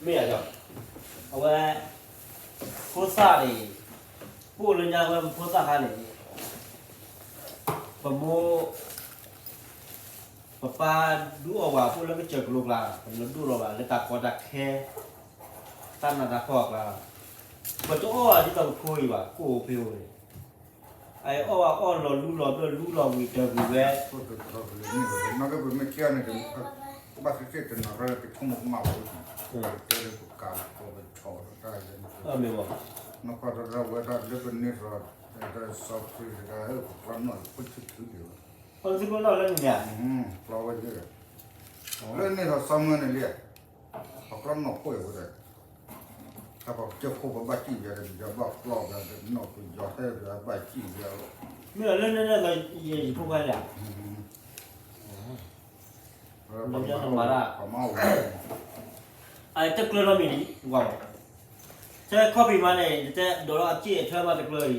ไม่อยากจะเอาไว้โพสต์เลยผู้เรียนยากว่าโพสต์อะไรปะโมปะปาดูเอาว่าผู้เล่นก็เจอลูกหลานแล้วดูเราว่าเลยตาคอดักแค่ตั้งตาคอกละปัจจุบันที่ต้องคุยว่ากูเพียวเลยไอ้อ้ออ้อเรารู้เรามีเจอกูแวะ那个不没见那个，把这这拿出来给通过马路上，这里不干，我们吵着干的。没有那把这我这日本你说，这烧水这个管那不去抽的。这个老人呢老我这个，那那套上面的嘞，他管那会不得，他把这货把几件的，就把老的那不要还是把几件了。没有那个也不管了เราจะทำมาละไอ้ตะกร้อมีนี่ว้าวใช่ข้อพิมาเนี่ยจะโดนอาชีพช่วยมาตะกร้ออี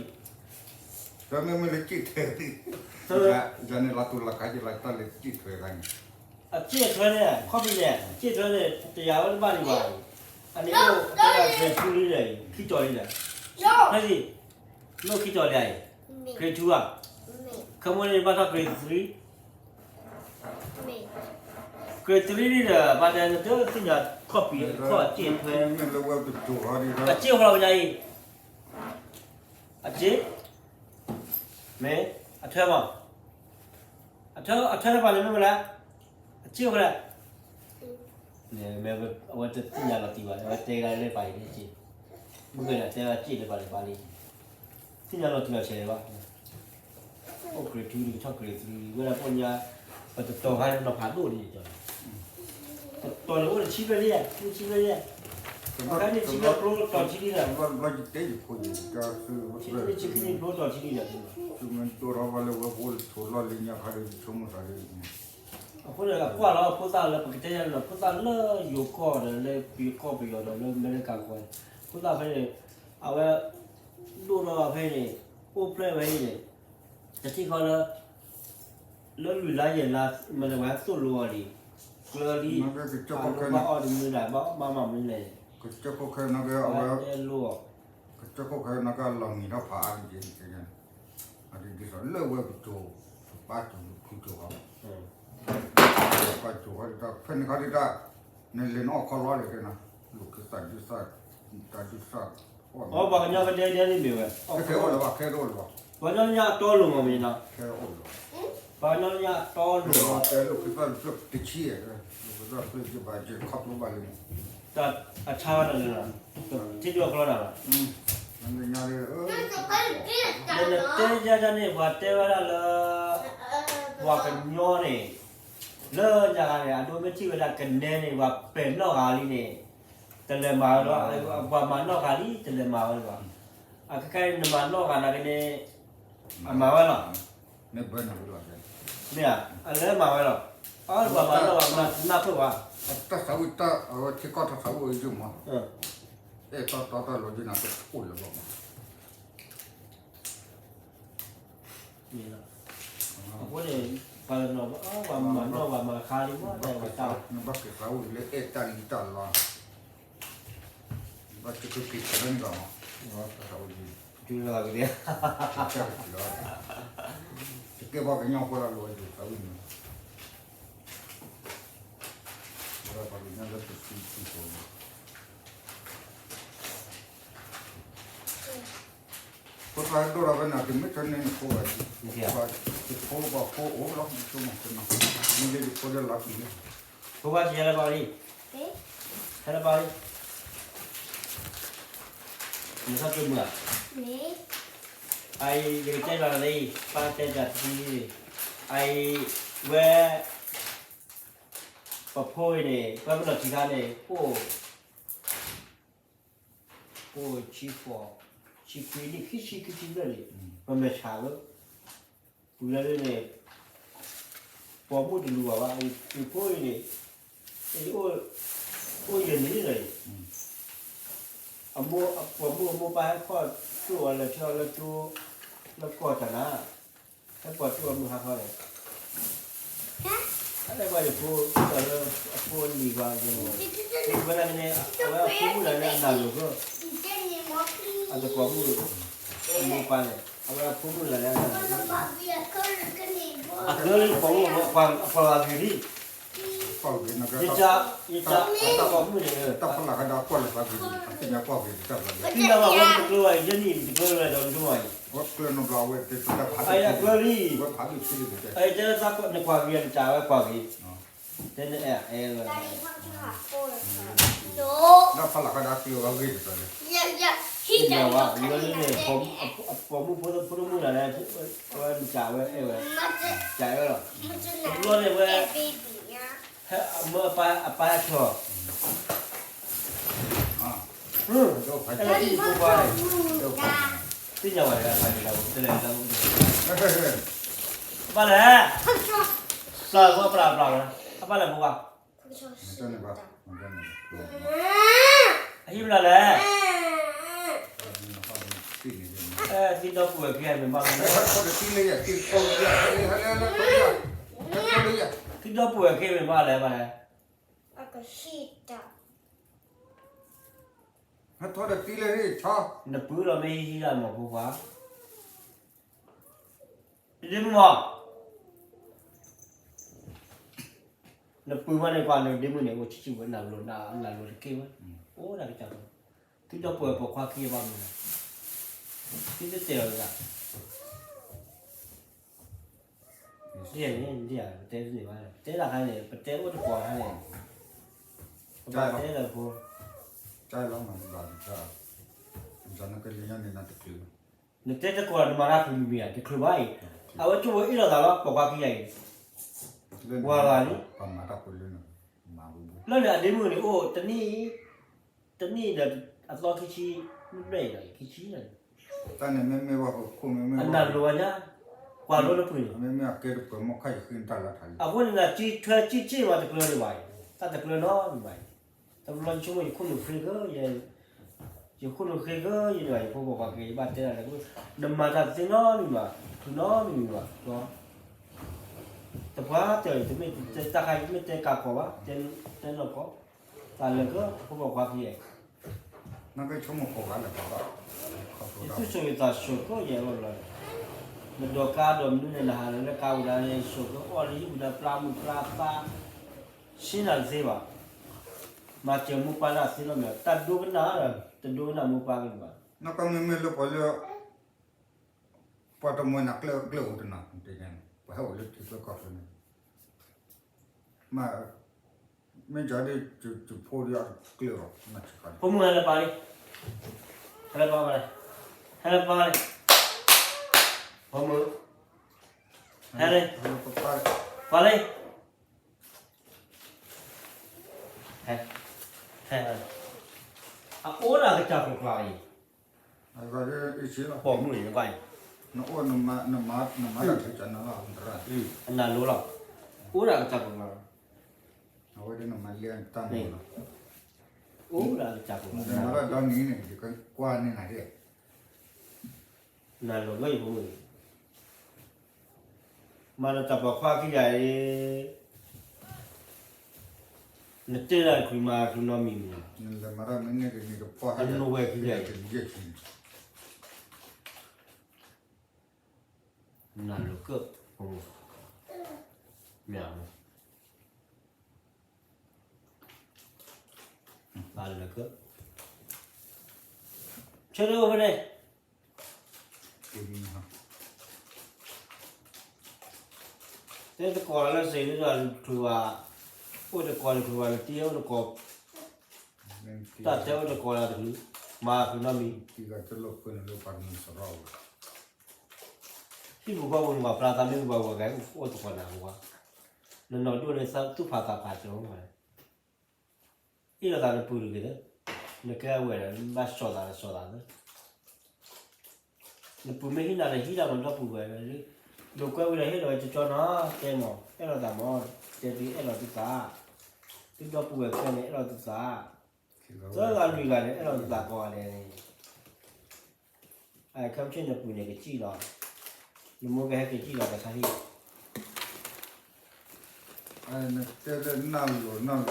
จะไม่เลยจีเทดิจะเนี่ยเราตัวละใครจะไล่ตาเลยจีเทกันอาชีพช่วยเนี่ยข้อพิเนี่ยจีช่วยเนี่ยจะยาวบ้านดีกว่าอันนี้ก็จะเป็นชูนี่เลยขี้จอยเลยนั่นสิโลกขี้จอยเลยเคยชัวร์ขโมยในบ้านทักเคยซื้อเกิดที่นี่เนี่ยบ้านเนี่ยเจอที่เนี่ยข้อปีข้อเจ็ดเพื่อนอาชีพของเราใหญ่อาชีพแม่อาเธอมั้งอาเธอบ้านเนี่ยไม่เป็นไรอาชีพอะไรเนี่ยแม่ว่าจะที่เนี่ยเราตีว่าว่าเตะกันเลยไปเนี่ยจีมึงเนี่ยเตะกันจีเลยไปเลยบ้านนี้ที่เนี่ยเราตีว่าเฉยว่าโอ้เกรดที่ชอบเกรดที่เวลาคนเนี่ยพอจะโตให้เราผ่านดูดีจ้ะตัวเราเนี่ยชี้ไปเรื่อยชี้ไปเรื่อยการนี่ชี้ไปโปรต่อชี้นี่แหละเราจะเตะอยู่คนก็คือชี้นี่โปรต่อชี้นี่แหละคือมันตัวเราว่าเราพูดถูกเราเลี้ยงเขาเลยชมอะไรคนเราพูดเราพูดตาเราปกติเราพูดตาเราอยู่ก่อนเลยปีก่อนปีก่อนเราไม่ได้การคุยพูดตาไปเลยเอาไว้ดูเราไปเลยโอ้เพลย์ไปเลยแต่ที่เขาเราอยู่หลายอย่างละมันจะว่าสู้รัวดีกลัวดีบ้าอ้อดีมือไหนบ้าหม่ำมือไหนก็จะพวกเขานักเอาไว้ก็จะพวกเขานักลองมีน้ำผาจริงจริงอันนี้ที่สุดเลิกว่าไปจูป้าจูคุณจูเขาป้าจูเขาจะเพื่อนเขาที่ได้ในเรื่องออกเขาล้อเลยนะลูกคือสัตว์ที่สัตว์ตาที่สัตว์อ๋อบางอย่างก็เดี๋ยวนี่มีเว้ยแค่โอ้หรือเปล่าแค่โอ้หรือเปล่าบางอย่างตัวลุงมีนะแค่โอ้หรือบางอย่างตัวลุงแต่ลูกคือสัตว์ลูกติดเชี่ยลูกคือสัตว์ลูกจะบาดเจ็บขับรถไปเลยแต่อาชาเนี่ยนะที่ดูเขาแล้วนะมันเป็นยังไงเนี่ยเจ้าจะเนี่ยว่าเจ้าว่าละว่ากันย้อนเนี่ยเลิกจากอะไรดูไม่ชี้เวลากันเด่นเนี่ยว่าเป็นนอกอาลีเนี่ยแต่เลยมาแล้วว่ามันนอกอาลีแต่เลยมาแล้วว่าอ่ะใครเนี่ยมันนอกอาลีเนี่ยมาไว้หรอเนี่ยเบิ้ลอะไรเนี่ยอะไรมาไว้หรออ๋อว่ามันนอกอาลีน่าเพื่อว่าถ้าสาวตาที่ก็ถ้าสาวอยู่มั้งตาเราจะน่าจะพูดเลยบ้างนี่นะพวกเนี่ยพอเราว่ามันนอกว่ามาคาลิว่าได้ว่าเจ้านั่นบ้าคือสาวเลยตาลิตาละบ้าคือคิดเรื่องก่อนสาวอยู่จุดอะไรกันเนี่ยใช่เลยจะเก็บว่าเป็นยังคนละรวยอยู่สาวอยู่เราไปนั่งรถติดที่โซนพอไปดูเราเป็นอะไรไม่ทันเนี่ยโค้ดว่าจะโค้ดว่าโค้ดโอ้เราไม่ชอบคนนั้นนี่เลยโค้ดจะลักอีกโค้ดว่าจะอะไรบ้างดิอะไรบ้างดินี่เขาจุ่มอ่ะไอ้ยังเจ๊เราเลยป้าเจ๊จัดที่ไอ้เวปะพูเนี่ยก็ไม่ต้องชี้ขาเนี่ยโอ้ชี้ฟอชี้คุยนี่ขี้เลยมันไม่ช้าเลยคุยเลยเนี่ยพอพูดดูว่าไอ้พูดเนี่ยไอ้โอ้ยันนี่เลยอ่ะโมไปข้อตัวอะไรเช่าแล้วตัวแล้วก็จะนะถ้าปวดตัวมือหักเขาเลย อะไรวะพูดตอนพูดดีกว่าจังเวลาเนี่ยว่าพูดอะไรน่ารู้ก็อาจจะความรู้มูปานเลยเวลาพูดอะไรน่ารู้อ่ะเรื่องของความดี Kau gini nak Iaความรู้เนี่ย tak pernah ada kau lepas ini. Artinya kau gini tak lagi. ที่เราบอกว่าจะกลัวจะหนีจะกลัวอะไรโดนด้วย Kau kena nak bawa itu tak ไอ้กลัวนี่ Kau habis sini tu. ไอ้เจ้าสักคนในความเรียนจ่าไว้ความดีเจ้าเนี่ยเลย Dah pernah ada kau lagi tu. ที่เราว่าเรื่องนี้ผมพูดมึงอะไรว่าจ่าไว้จ่าไว้หรอรู้เลยว่าเมื่อป้าชอบ Ah, ไอ้ที่พูดว่าที่จะว่าอะไรไปเราจะเล่นเราบ้านไหนสาวก็เปล่านะบ้านไหนพวกว่า macam ni bah, macam ni. ไอ้ยี่บ้านไหน Sini je. ที่เราป่วยแค่เป็นบ้าน Kau dah sini ya, kau dia, kau dia. Kau dia. ที่เราป่วยแค่เป็นบ้านไหนบ้านไหน Kau dah pilih ni, cah. นับปื้เราไม่ที่เราหมอพวกว่าที่มึงบอกนับปื้มาในกว่าหนึ่งเดี๋ยวมึงเนี่ยว่าชิวๆน่ารู้เกี่ยวโอ้น่าจะจังที่เราป่วยปวดความเครียดบ้างที่จะเจอเลยเนี่ยเต้นี่ว่าเต้ละใครเนี่ยเต้ว่าจะกว่าใครเนี่ยเต้ละพูด Cai lah mana bah, cai. Jangan kalian ni nanti kelu. นึกเต้จะกว่ามาราคือมีอะไรคือว่าเอาไว้ช่วยอีเราแต่ว่าปกติใหญ่ Wala ni? Pamata kelu ni. Mahu. แล้วเนี่ยเดี๋ยวมึงเนี่ยโอ้ตอนนี้เดี๋ยวอัตราคิชิไม่ได้เลยคิชิเลย Tanya meme wah aku meme. อันนั้นรู้เนี่ยกว่ารู้แล้วพูด Meme akhir pemokai kintal lah tadi. อ่ะวันนั้นจี้มาตะกร้อดีไว้ตะกร้อน้อยดีไว้แต่วันช่วงคุณฟรีก็ยังคุณฟรีก็ยังไงพวกบอกว่าเกี่ยบ้านเจ้าอะไรก็ดมมาจากที่น้อยนี่มาที่น้อยนี่มาก็แต่พอเจอจะไม่จะใครไม่เจอกลับเขาว่าเจอเราก็แต่เลยก็พวกบอกว่าเกี่ย Naga cuma kau lah bapa. Itu cerita syukur ya Allah. Mendoka dom ni nak hal nak kau dah ni syukur. Orang ini sudah pelamu pelata. Sinar siapa? Macam muka nak sinar ni. Tadu kena muka ni bah. Naga meme lu boleh. Pada mau nak leu tu nak dengan. Bahawa lu tu kau tu ni. Ma menjadi jupur dia leu macam. Kamu ada apa ni? Ada apa ni? Ada apa ni? Kamu? Ada? Apa ni? Orang kecak kelai. Agak isi lah. Kamu ni kelai. Nak nama dah kerja nama antara. Anda lula. Orang kecak kelai. Awak dia nama lian tanah. Orang kecak kelai. Nama dah ni jika kuat ni nanti. Anda lula ibu. Mana tak apa kita ni nanti kita mimi. Ni lemara ni ni kuat. Ada luar kita. Anda luka. Miang. Balik ke? Cari apa ni? Ini ha. Tapi kalau lah saya ni dah keluar, udah keluar dia udah kau tak tahu udah keluar tu, mak nami. Tiga celok pun lu paling serau. Si buka pun buka pelata ni buka kan, udah keluar buka. Nol dua ni satu patah orang. Ini dah ada puluh gitu. Nak kaya awal, mas soda. Nak puluh ni ada hilang mana puluh ni. Dokar awal ni dah cuci na, temo. Elo dah mau, jadi elo tu tak. Tiga puluh kan elo tu tak. Sekarang ni kan elo tu tak kau ni. Kamu cakap nak puluh ni kecil lah. Ni mau kaya kecil lah kasih. Tele nallo non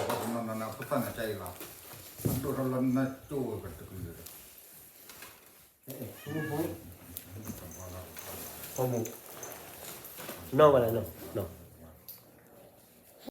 potana chaila. Andora lanna tu katukulu. ဟုတ်မှုနော်ပါလားနော်